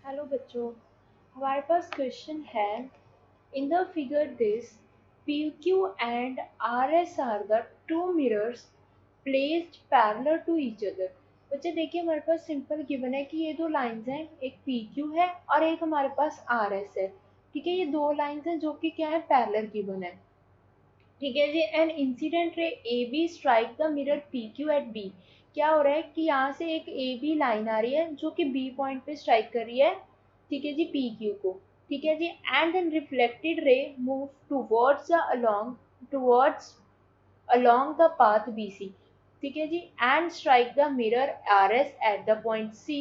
Hello बच्चों, हमारे पास क्वेश्चन है। In the figure this P Q and R S are the two mirrors placed parallel to each other. बच्चे देखिए, हमारे पास सिंपल गिवन है कि ये दो लाइंस हैं, एक पी क्यू है और एक हमारे पास आर एस है। ठीक है, ये दो लाइंस हैं जो कि क्या है, पैरेलल गिवन है। ठीक है जी। An incident ray A B strike the mirror P Q at B. क्या हो रहा है कि यहाँ से एक ए बी लाइन आ रही है जो कि बी पॉइंट पे स्ट्राइक कर रही है। ठीक है जी, पी क्यू को। ठीक है जी। And then reflected ray move towards along the path BC। ठीक है जी। and strike the mirror RS at the point C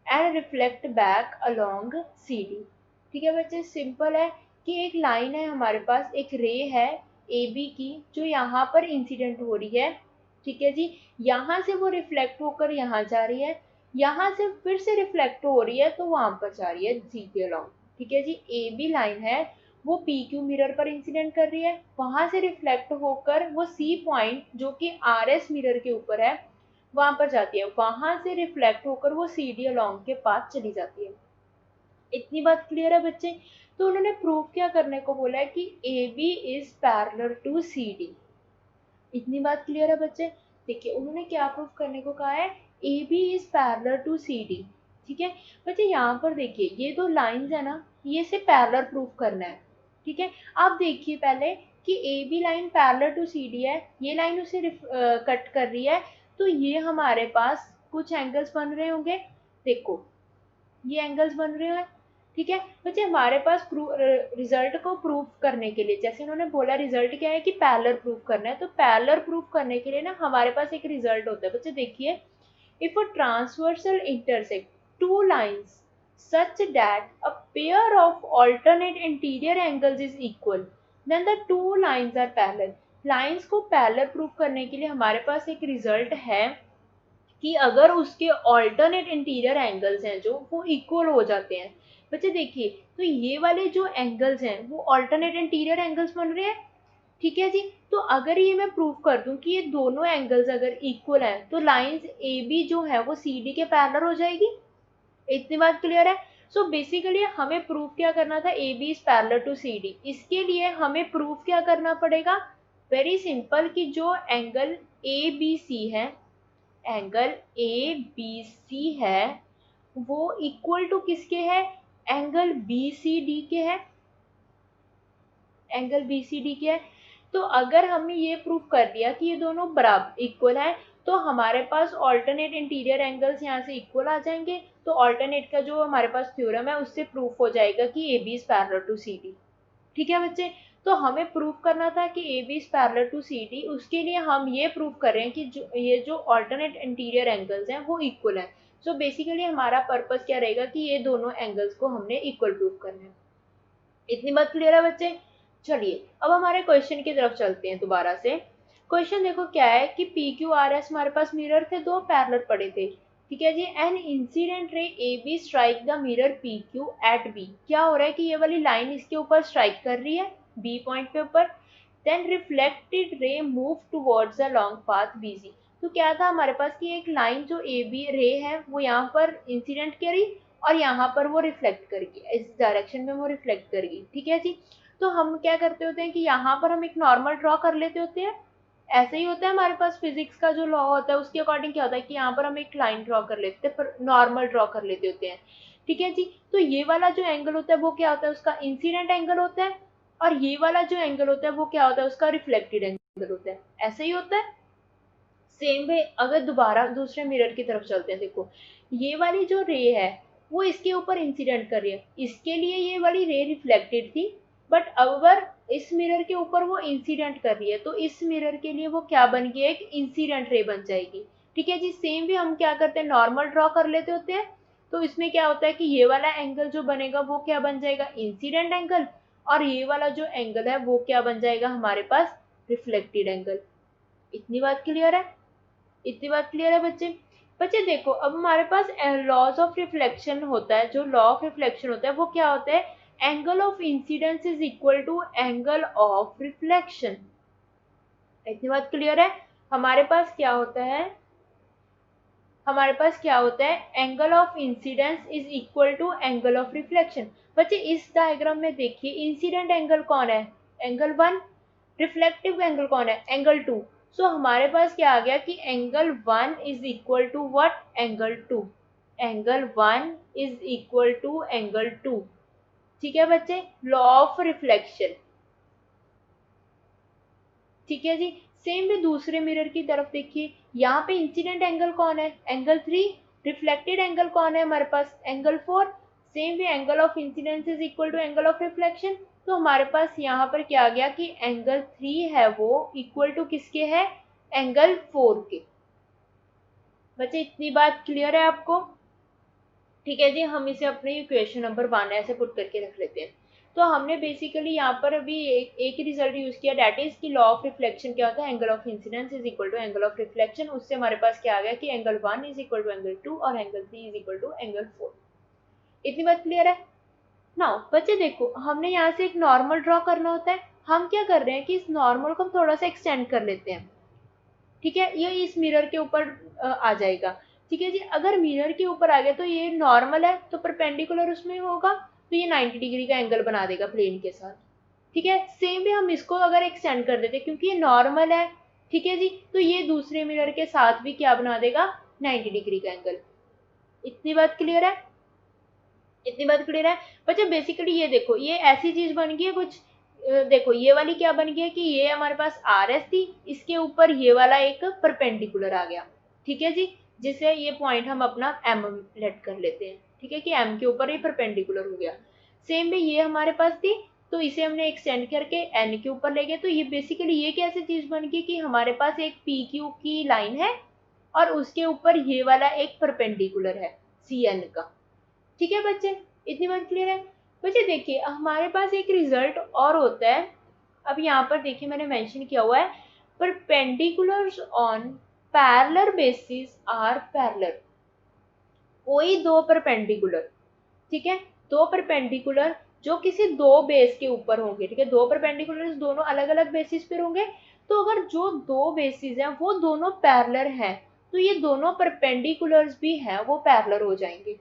and reflect back along CD। ठीक है बच्चे, सिंपल है कि एक लाइन है हमारे पास, एक रे है ए बी की जो यहाँ पर इंसिडेंट हो रही है। ठीक है जी। यहाँ से वो रिफ्लेक्ट होकर यहाँ जा रही है, यहाँ से फिर से रिफ्लेक्ट हो रही है तो वहां पर जा रही है सी के अलॉन्ग। ठीक है जी। ए बी लाइन है, वो पी क्यू मिरर पर इंसिडेंट कर रही है, वहां से रिफ्लेक्ट होकर वो सी पॉइंट जो कि आर एस मिरर के ऊपर है वहां पर जाती है, वहां से रिफ्लेक्ट होकर वो सी डी अलॉन्ग के पास चली जाती है। इतनी बात क्लियर है बच्चे? तो उन्होंने प्रूव क्या करने को बोला है कि A B is parallel to C D. इतनी बात क्लियर है बच्चे? देखिए, उन्होंने क्या प्रूव करने को कहा है, A B is parallel to C D. ठीक है बच्चे, यहाँ पर देखिए ये दो लाइंस है ना, ये से पैरेलल प्रूफ करना है। ठीक है, आप देखिए पहले कि A B line parallel to C D है, ये लाइन उसे कट कर रही है, तो ये हमारे पास कुछ एंगल्स बन रहे होंगे। देखो, ये एंगल्स बन रहे हैं। ठीक है बच्चे, हमारे पास रिजल्ट को प्रूव करने के लिए, जैसे उन्होंने बोला रिजल्ट क्या है कि पैरेलल प्रूव करना है, तो पैरेलल प्रूव करने के लिए ना हमारे पास एक रिजल्ट होता है। बच्चे देखिए, if a transversal intersect two lines such that a pair of alternate interior angles is equal, then the two lines are parallel। Lines को पैरेलल प्रूव करने के लिए हमारे पास एक रिजल्ट है कि अगर उसके ऑल्टरनेट इंटीरियर एंगल्स हैं जो वो इक्वल हो जाते हैं। बच्चे देखिए, तो ये वाले जो एंगल्स हैं वो ऑल्टरनेट इंटीरियर एंगल्स बन रहे हैं। ठीक है जी। तो अगर ये मैं प्रूव कर दूं कि ये दोनों एंगल्स अगर इक्वल हैं तो लाइंस ए बी जो है वो सी डी के पैरेलल हो जाएगी। इतनी बात क्लियर है? सो बेसिकली हमें प्रूव क्या करना था, A B is parallel to C D. इसके लिए हमें प्रूव क्या करना पड़ेगा, वेरी सिंपल, कि जो एंगल ए बी सी है, एंगल ए बी सी है, वो इक्वल टू किसके है, एंगल बी सी डी के है। एंगल बी सी डी के है। तो अगर हमने ये प्रूव कर दिया कि ये दोनों बराबर इक्वल है, तो हमारे पास ऑल्टरनेट इंटीरियर एंगल्स यहाँ से इक्वल आ जाएंगे। तो ऑल्टरनेट का जो हमारे पास थ्योरम है उससे प्रूफ हो जाएगा कि A B is parallel to C D. ठीक है बच्चे, तो हमें प्रूफ करना था कि A B is parallel to C D. उसके लिए हम ये प्रूफ कर रहे हैं कि ये जो ऑल्टरनेट इंटीरियर एंगल्स हैं वो इक्वल हैं। सो बेसिकली हमारा पर्पस क्या रहेगा कि ये दोनों एंगल्स को हमने इक्वल प्रूफ करना है। इतनी बात क्लियर है बच्चे? चलिए अब हमारे क्वेश्चन की तरफ चलते हैं दोबारा से। क्वेश्चन देखो क्या है कि पी क्यू आर एस हमारे पास मिरर थे, दो पैरेलल पड़े थे। ठीक है जी। An incident ray A B strike the mirror P Q at B. क्या हो रहा है कि ये वाली लाइन इसके ऊपर स्ट्राइक कर रही है बी पॉइंट पे ऊपर। Then reflected ray move towards the long path B C. तो क्या था हमारे पास कि एक लाइन जो ए बी रे है वो यहाँ पर इंसिडेंट करी और यहाँ पर वो रिफ्लेक्ट करेगी, इस डायरेक्शन में वो रिफ्लेक्ट करेगी। ठीक है जी। तो हम क्या करते होते हैं कि यहाँ पर हम एक नॉर्मल ड्रॉ कर लेते होते हैं। ऐसे ही होता है हमारे पास, फिजिक्स का जो लॉ होता है उसके अकॉर्डिंग क्या होता है कि यहाँ पर हम एक लाइन ड्रॉ कर लेते हैं, नॉर्मल ड्रॉ कर लेते होते हैं। ठीक है जी। तो ये वाला जो एंगल होता है वो क्या होता है, उसका इंसिडेंट एंगल होता है, और ये वाला जो एंगल होता है वो क्या होता है, उसका रिफ्लेक्टेड एंगल होता है। ऐसे ही होता है। सेम वे अगर दोबारा दूसरे मिरर की तरफ चलते हैं, देखो ये वाली जो रे है वो इसके ऊपर इंसिडेंट कर रही है, इसके लिए ये वाली रे रिफ्लेक्टेड थी, बट अगर इस मिरर के ऊपर वो इंसिडेंट कर रही है तो इस मिरर के लिए वो क्या बन गई, एक इंसिडेंट रे बन जाएगी। ठीक है जी। सेम भी हम क्या करते हैं, नॉर्मल ड्रॉ कर लेते होते हैं। तो इसमें क्या होता है कि ये वाला एंगल जो बनेगा वो क्या बन जाएगा, इंसिडेंट एंगल, और ये वाला जो एंगल है वो क्या बन जाएगा हमारे पास, रिफ्लेक्टेड एंगल। इतनी बात क्लियर है? इतनी बात क्लियर है बच्चे? बच्चे देखो, अब हमारे पास लॉज ऑफ रिफ्लेक्शन होता है, जो लॉ ऑफ रिफ्लेक्शन होता है वो क्या होता है, angle of incidence is equal to angle of reflection. इतनी बात क्लियर है? हमारे पास क्या होता है, हमारे पास क्या होता है, angle of incidence is equal to angle of reflection. बच्चे इस डायग्राम में देखिए, इंसिडेंट एंगल कौन है, एंगल 1, रिफ्लेक्टिव एंगल कौन है, एंगल 2। सो हमारे पास क्या आ गया कि angle 1 is equal to what, angle 2। Angle 1 is equal to angle 2। ठीक है बच्चे, लॉ ऑफ रिफ्लेक्शन। ठीक है जी, सेम भी दूसरे मिरर की तरफ देखिए, यहाँ पे इंसिडेंट एंगल कौन है, एंगल 3। रिफ्लेक्टेड एंगल कौन है हमारे पास, एंगल 4। सेम भी angle of incidence is equal to angle of reflection. तो हमारे पास यहाँ पर क्या आ गया कि एंगल 3 है वो इक्वल टू किसके है, एंगल 4 के। बच्चे इतनी बात क्लियर है आपको? ठीक है जी, हम इसे अपने इक्वेशन नंबर 1 ऐसे पुट करके रख लेते हैं। तो हमने बेसिकली यहाँ पर अभी एक ही रिजल्ट यूज किया, डेट इज की लॉ ऑफ रिफ्लेक्शन क्या होता है, angle of incidence is equal to angle of reflection. उससे हमारे पास क्या आ गया कि angle 1 is equal to angle 2 और angle 3 is equal to angle 4। इतनी बात क्लियर है? नाउ बच्चे देखो, हमने यहाँ से एक नॉर्मल ड्रॉ करना होता है। हम क्या कर रहे हैं कि इस नॉर्मल को हम थोड़ा सा एक्सटेंड कर लेते हैं। ठीक है, ये इस मिरर के ऊपर आ जाएगा। ठीक है जी, अगर मिरर के ऊपर आ गया तो ये नॉर्मल है तो परपेंडिकुलर उसमें होगा, तो ये 90 डिग्री का एंगल बना देगा प्लेन के साथ। ठीक है, सेम भी हम इसको अगर एक्सटेंड कर देते क्योंकि ये नॉर्मल है। ठीक है जी, तो ये दूसरे मिरर के साथ भी क्या बना देगा, 90 डिग्री का एंगल। इतनी बात क्लियर है? इतनी बात क्लियर है? बच्चे बेसिकली ये देखो, ये ऐसी चीज बन गई है कुछ, देखो ये वाली क्या बन गई है कि ये हमारे पास आर एस थी, इसके ऊपर ये वाला एक परपेंडिकुलर आ गया। ठीक है जी, जिसे ये पॉइंट हम अपना एम लेट कर लेते हैं। ठीक है, कि एम के ऊपर ये परपेंडिकुलर हो गया। सेम भी ये हमारे पास थी, तो इसे हमने एक्सटेंड करके एन के ऊपर ले गए। तो ये बेसिकली ये कैसे चीज बन गई कि हमारे पास एक पी क्यू की लाइन है और उसके ऊपर ये वाला एक परपेंडिकुलर है सी एन का। ठीक है बच्चे, इतनी बात क्लियर है? बच्चे देखिए, हमारे पास एक रिजल्ट और होता है। अब यहाँ पर देखिए मैंने मेंशन किया हुआ है, perpendiculars on parallel basis are parallel. कोई दो परपेंडिकुलर, ठीक है, दो परपेंडिकुलर जो किसी दो बेस के ऊपर होंगे। ठीक है, दो परपेंडिकुलर दोनों अलग अलग बेसिस पर होंगे। तो अगर जो दो बेसिस हैं वो दोनों पैरेलल हैं, तो ये दोनों परपेंडिकुलर्स भी हैं वो पैरेलल हो जाएंगे।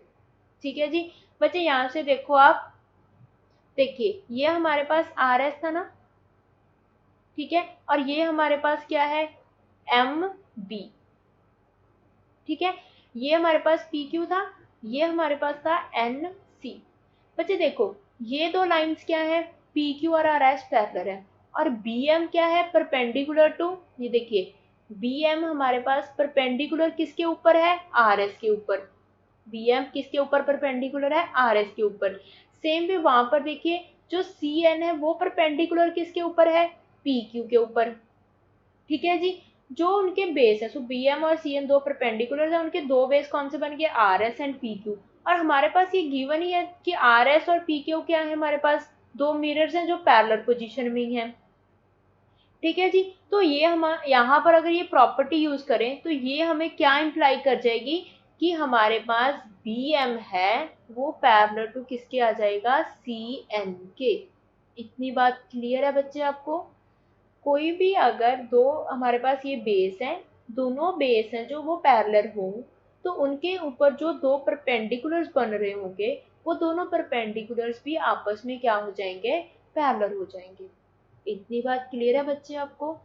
ठीक है जी, बच्चे यहाँ से देखो आप, देखिए ये हमारे पास आर एस था ना, ठीक है, और ये हमारे पास क्या है, एम बी। ठीक है, ये हमारे पास पी क्यू था, ये हमारे पास था एन सी। बच्चे देखो, ये दो लाइंस क्या है, पी क्यू और आर एस पैरेलल है, और बी एम क्या है, परपेंडिकुलर टू, ये देखिए बी एम हमारे पास परपेंडिकुलर किसके ऊपर है, आर एस के ऊपर। बी एम किसके ऊपर परपेंडिकुलर है, आर एस के ऊपर। सेम भी वहां पर देखिए, जो सी एन है वो परपेंडिकुलर किसके ऊपर है, पी क्यू के ऊपर। ठीक है जी, जो उनके बेस है, सो बी एम और सी एन दो परपेंडिकुलर है, उनके दो बेस कौन से बन गए, R S and P Q. और हमारे पास ये गिवन ही है कि आर एस और पी क्यू क्या है, हमारे पास दो मिरर्स हैं जो पैरेलल पोजीशन में ही हैं। ठीक है जी, तो ये हम यहाँ पर अगर ये प्रॉपर्टी यूज करें तो ये हमें क्या इम्प्लाई कर जाएगी कि हमारे पास बी एम है वो पैरेलल टू किसके आ जाएगा, सी एन के। इतनी बात क्लियर है बच्चे आपको? कोई भी अगर दो हमारे पास ये बेस हैं, दोनों बेस हैं जो वो पैरेलल हों, तो उनके ऊपर जो दो परपेंडिकुलर्स बन रहे होंगे वो दोनों परपेंडिकुलर्स भी आपस में क्या हो जाएंगे, पैरेलल हो जाएंगे। इतनी बात क्लियर है बच्चे आपको?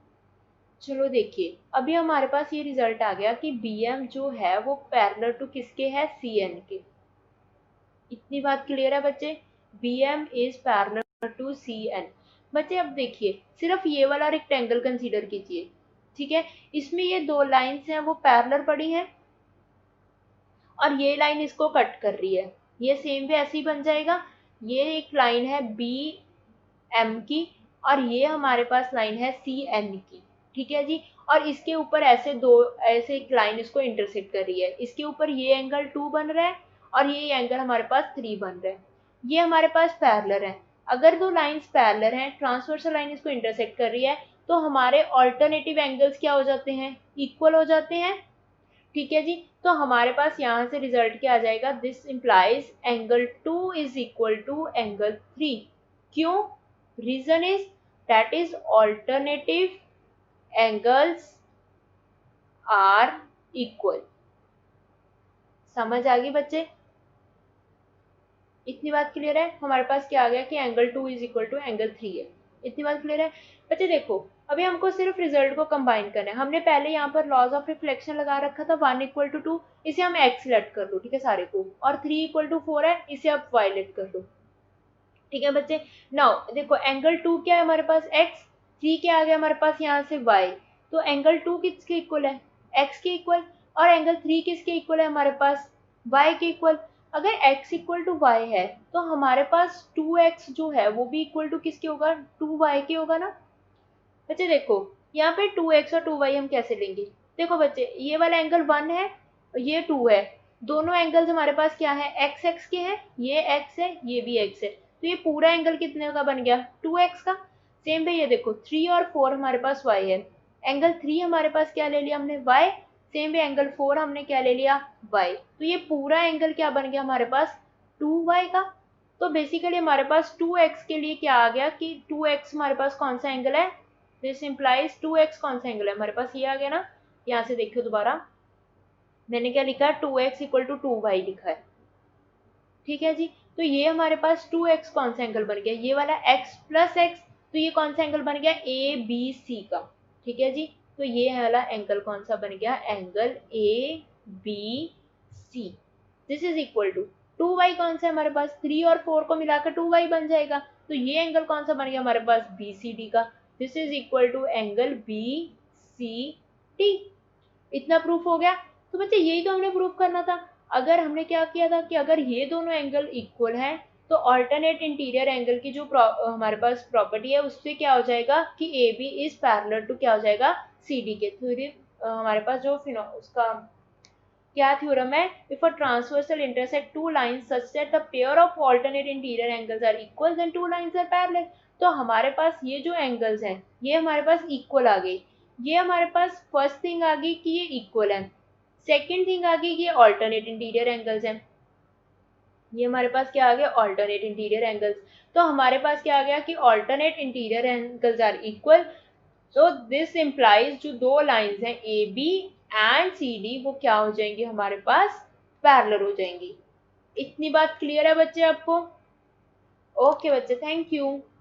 चलो देखिए, अभी हमारे पास ये रिजल्ट आ गया कि बी एम जो है वो पैरेलल टू किसके है, सी एन के। इतनी बात क्लियर है बच्चे? B M is parallel to C N. बच्चे अब देखिए, सिर्फ ये वाला रेक्टेंगल कंसीडर कीजिए। ठीक है, इसमें ये दो लाइंस हैं वो पैरेलल पड़ी हैं, और ये लाइन इसको कट कर रही है। ये सेम भी ऐसे ही बन जाएगा। ये एक लाइन है बी एम की, और ये हमारे पास लाइन है सी एन की। ठीक है जी, और इसके ऊपर ऐसे दो, ऐसे एक लाइन इसको इंटरसेक्ट कर रही है, इसके ऊपर ये एंगल 2 बन रहा है और ये एंगल हमारे पास 3 बन रहा है। ये हमारे पास पैरेलल है। अगर दो लाइंस पैरेलल हैं, ट्रांसवर्सल लाइन इसको इंटरसेक्ट कर रही है, तो हमारे ऑल्टरनेटिव एंगल्स क्या हो जाते हैं, इक्वल हो जाते हैं। ठीक है जी, तो हमारे पास यहाँ से रिजल्ट क्या आ जाएगा, this implies angle 2 is equal to angle 3। क्यों? Reason is that is alternative angles are equal। समझ आ गई बच्चे? इतनी बात क्लियर है? हमारे पास क्या आ गया कि angle 2 is equal to angle 3 है। इतनी बात क्लियर है बच्चे? देखो अभी हमको सिर्फ रिजल्ट को कंबाइन करना है। हमने पहले यहाँ पर लॉज ऑफ रिफ्लेक्शन लगा रखा था 1 इक्वल टू 2, इसे हम एक्स लेट कर लो, ठीक है सारे को, और 3 इक्वल टू 4 है, इसे आप वाई लेट कर लो, ठीक है बच्चे। नाउ देखो एंगल 2 क्या है हमारे पास, एक्स, 3 क्या आ गया हमारे पास यहाँ से वाई, तो एंगल 2 किसके इक्वल है, एक्स के इक्वल, और एंगल 3 किसके इक्वल है हमारे पास, वाई के इक्वल। अगर x इक्वल टू वाई है तो हमारे पास 2x जो है वो भी इक्वल टू किसके होगा, 2y के होगा ना। बच्चे देखो यहाँ पे 2x और 2y हम कैसे लेंगे, देखो बच्चे ये वाला एंगल 1 है और ये 2 है, दोनों एंगल्स हमारे पास क्या है, x x के हैं, ये x है ये भी x है, तो ये पूरा एंगल कितने का बन गया, 2x का। सेम पे ये देखो 3 और 4 हमारे पास y है, एंगल 3 हमारे पास क्या ले लिया हमने, y, सेम पे एंगल 4 हमने क्या ले लिया, y, तो ये पूरा एंगल क्या बन गया हमारे पास, 2y का। तो बेसिकली हमारे पास 2x के लिए क्या आ गया कि 2x हमारे पास कौन सा एंगल है, दिस इम्प्लाइज 2x कौन सा एंगल है हमारे पास, ये आ गया ना। यहाँ से देखियो दोबारा मैंने क्या लिखा है, 2x इक्वल टू 2y लिखा है, ठीक है जी। तो ये हमारे पास 2x कौन सा एंगल बन गया, ये वाला x प्लस एक्स, तो ये कौन सा एंगल बन गया, ए बी सी का, ठीक है जी। तो ये वाला एंगल कौन सा बन गया, angle A B C, this is equal to 2y कौन सा है हमारे पास, 3 और 4 को मिलाकर 2y बन जाएगा, तो ये एंगल कौन सा बन गया हमारे पास, बी सी डी का, this is equal to angle B C D. इतना प्रूफ हो गया। तो बच्चे यही तो हमने प्रूफ करना था। अगर हमने क्या किया था कि अगर ये दोनों एंगल इक्वल हैं तो ऑल्टरनेट इंटीरियर एंगल की जो हमारे पास प्रॉपर्टी है उससे क्या हो जाएगा कि A B is parallel to क्या हो जाएगा, सी डी के। थ्योरी हमारे पास जो उसका क्या थ्योरम है, if a transversal intersect two lines such that the pair of alternate interior angles are equal then two lines are parallel. तो हमारे पास ये जो एंगल्स हैं ये हमारे पास इक्वल आ गई, ये हमारे पास फर्स्ट थिंग आ गई कि ये इक्वल है, सेकंड थिंग आ गई कि ये ऑल्टरनेट इंटीरियर एंगल्स हैं, ये हमारे पास क्या आ गया, ऑल्टरनेट इंटीरियर एंगल्स। तो हमारे पास क्या आ गया कि alternate interior angles are equal, so this implies जो दो लाइंस हैं A B and C D वो क्या हो जाएंगी हमारे पास, पैरेलल हो जाएंगी। इतनी बात क्लियर है बच्चे आपको? ओके बच्चे, थैंक यू।